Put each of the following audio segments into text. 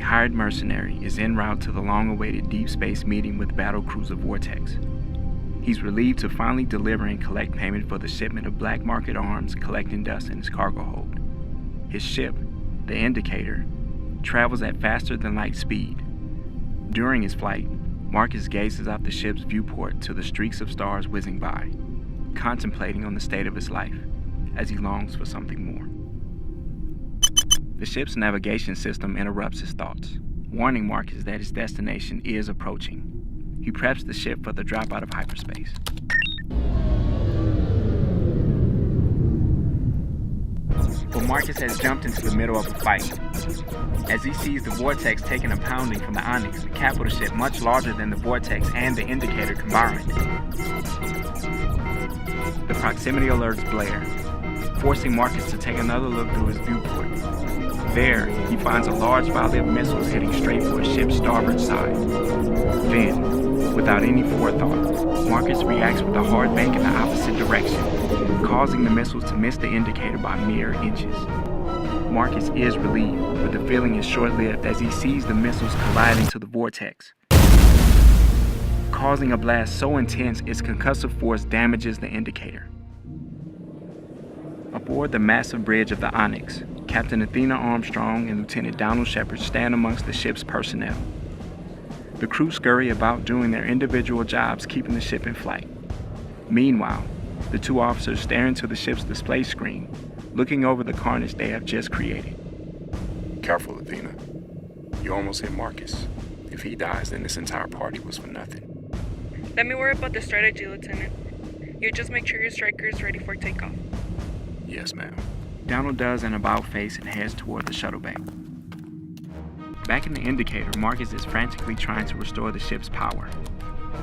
hired mercenary is en route to the long-awaited deep space meeting with battlecruiser Vortex. He's relieved to finally deliver and collect payment for the shipment of black market arms collecting dust in his cargo hold. His ship, the Indicator, travels at faster than light speed. During his flight, Marcus gazes out the ship's viewport to the streaks of stars whizzing by, contemplating on the state of his life as he longs for something more. The ship's navigation system interrupts his thoughts, warning Marcus that his destination is approaching. He preps the ship for the drop out of hyperspace. But Marcus has jumped into the middle of a fight. As he sees the Vortex taking a pounding from the Onyx, a capital ship much larger than the Vortex and the Indicator combined. The proximity alerts blare, forcing Marcus to take another look through his viewport. There, he finds a large volley of missiles heading straight for his ship's starboard side. Then, without any forethought, Marcus reacts with a hard bank in the opposite direction, causing the missiles to miss the Indicator by mere inches. Marcus is relieved, but the feeling is short-lived as he sees the missiles collide into the Vortex, causing a blast so intense its concussive force damages the Indicator. Aboard the massive bridge of the Onyx, Captain Athena Armstrong and Lieutenant Donald Shepard stand amongst the ship's personnel. The crew scurry about doing their individual jobs, keeping the ship in flight. Meanwhile, the two officers stare into the ship's display screen, looking over the carnage they have just created. Careful, Athena. You almost hit Marcus. If he dies, then this entire party was for nothing. Let me worry about the strategy, Lieutenant. You just make sure your striker is ready for takeoff. Yes, ma'am. Donald does an about face and heads toward the shuttle bay. Back in the Indicator, Marcus is frantically trying to restore the ship's power.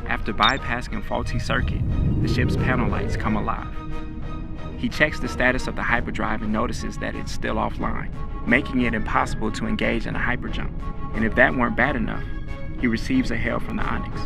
After bypassing a faulty circuit, the ship's panel lights come alive. He checks the status of the hyperdrive and notices that it's still offline, making it impossible to engage in a hyperjump. And if that weren't bad enough, he receives a hail from the Onyx.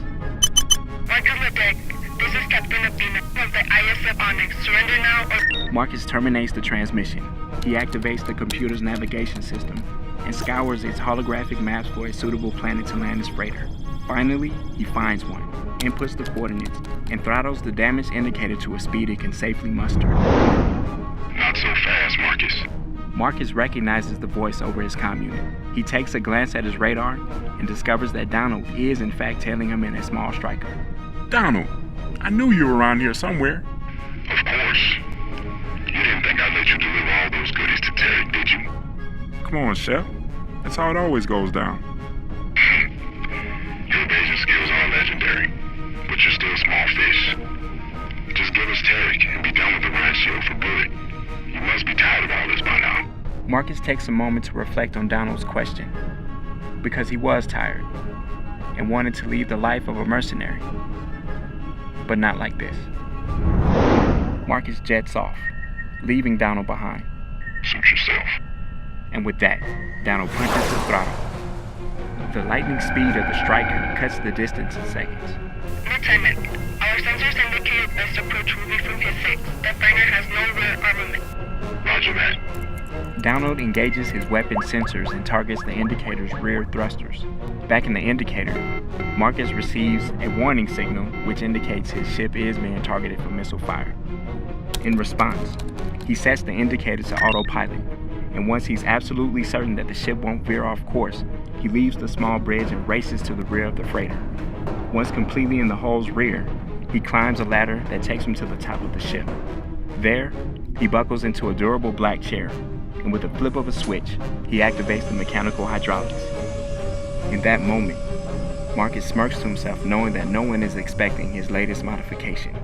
Welcome to deck. This is Captain Athena of the ISF Onyx. Surrender now or... Marcus terminates the transmission. He activates the computer's navigation system and scours its holographic maps for a suitable planet to land his freighter. Finally, he finds one, inputs the coordinates, and throttles the damaged Indicator to a speed it can safely muster. Not so fast, Marcus. Marcus recognizes the voice over his comm unit. He takes a glance at his radar and discovers that Donald is in fact tailing him in a small striker. Donald, I knew you were around here somewhere. Of course. You didn't think I'd let you deliver all those goodies to Tarek, did you? Come on, Chef. That's how it always goes down. Your evasion skills are legendary, but you're still a small fish. Just give us Tarek and be done with the riot shield for good. You must be tired of all this by now. Marcus takes a moment to reflect on Donald's question, because he was tired and wanted to lead the life of a mercenary, but not like this. Marcus jets off, leaving Donald behind. Suit yourself. And with that, Donald punches the throttle. The lightning speed of the striker cuts the distance in seconds. Lieutenant, our sensors indicate best approach will be from his 6. The freighter has no rear armament. Roger that. Donald engages his weapon sensors and targets the Indicator's rear thrusters. Back in the Indicator, Marcus receives a warning signal which indicates his ship is being targeted for missile fire. In response, he sets the Indicator to autopilot, and once he's absolutely certain that the ship won't veer off course, he leaves the small bridge and races to the rear of the freighter. Once completely in the hull's rear, he climbs a ladder that takes him to the top of the ship. There, he buckles into a durable black chair, and with a flip of a switch, he activates the mechanical hydraulics. In that moment, Marcus smirks to himself knowing that no one is expecting his latest modification.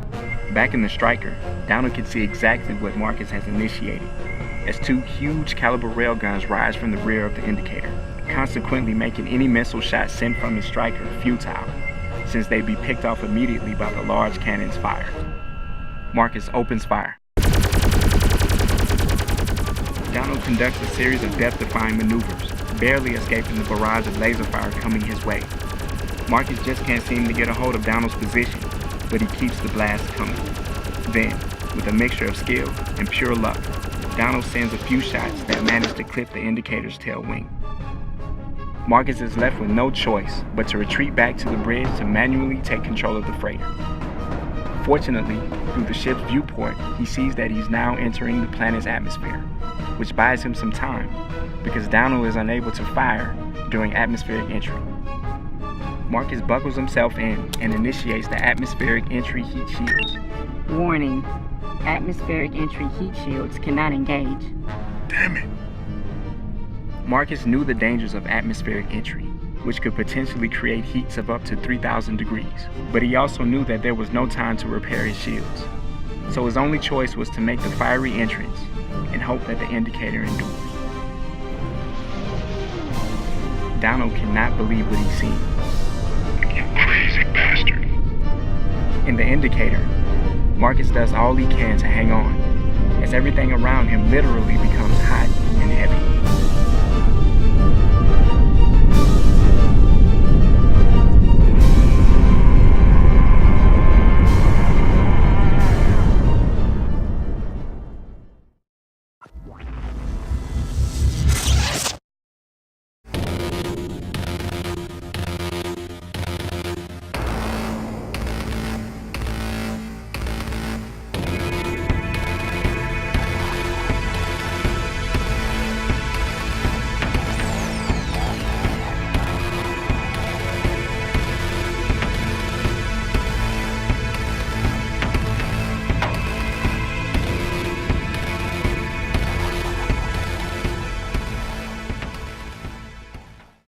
Back in the striker, Donald can see exactly what Marcus has initiated, as 2 huge caliber railguns rise from the rear of the Indicator, consequently making any missile shot sent from his striker futile, since they'd be picked off immediately by the large cannon's fire. Marcus opens fire. Donald conducts a series of death-defying maneuvers, barely escaping the barrage of laser fire coming his way. Marcus just can't seem to get a hold of Donald's position, but he keeps the blast coming. Then, with a mixture of skill and pure luck, Donald sends a few shots that manage to clip the Indicator's tail wing. Marcus is left with no choice but to retreat back to the bridge to manually take control of the freighter. Fortunately, through the ship's viewport, he sees that he's now entering the planet's atmosphere, which buys him some time because Downell is unable to fire during atmospheric entry. Marcus buckles himself in and initiates the atmospheric entry heat shields. Warning, atmospheric entry heat shields cannot engage. Damn it. Marcus knew the dangers of atmospheric entry, which could potentially create heats of up to 3,000 degrees, but he also knew that there was no time to repair his shields. So his only choice was to make the fiery entrance and hope that the indicator endures. Downell cannot believe what he's seen. You crazy bastard. In the indicator, Marcus does all he can to hang on, as everything around him literally becomes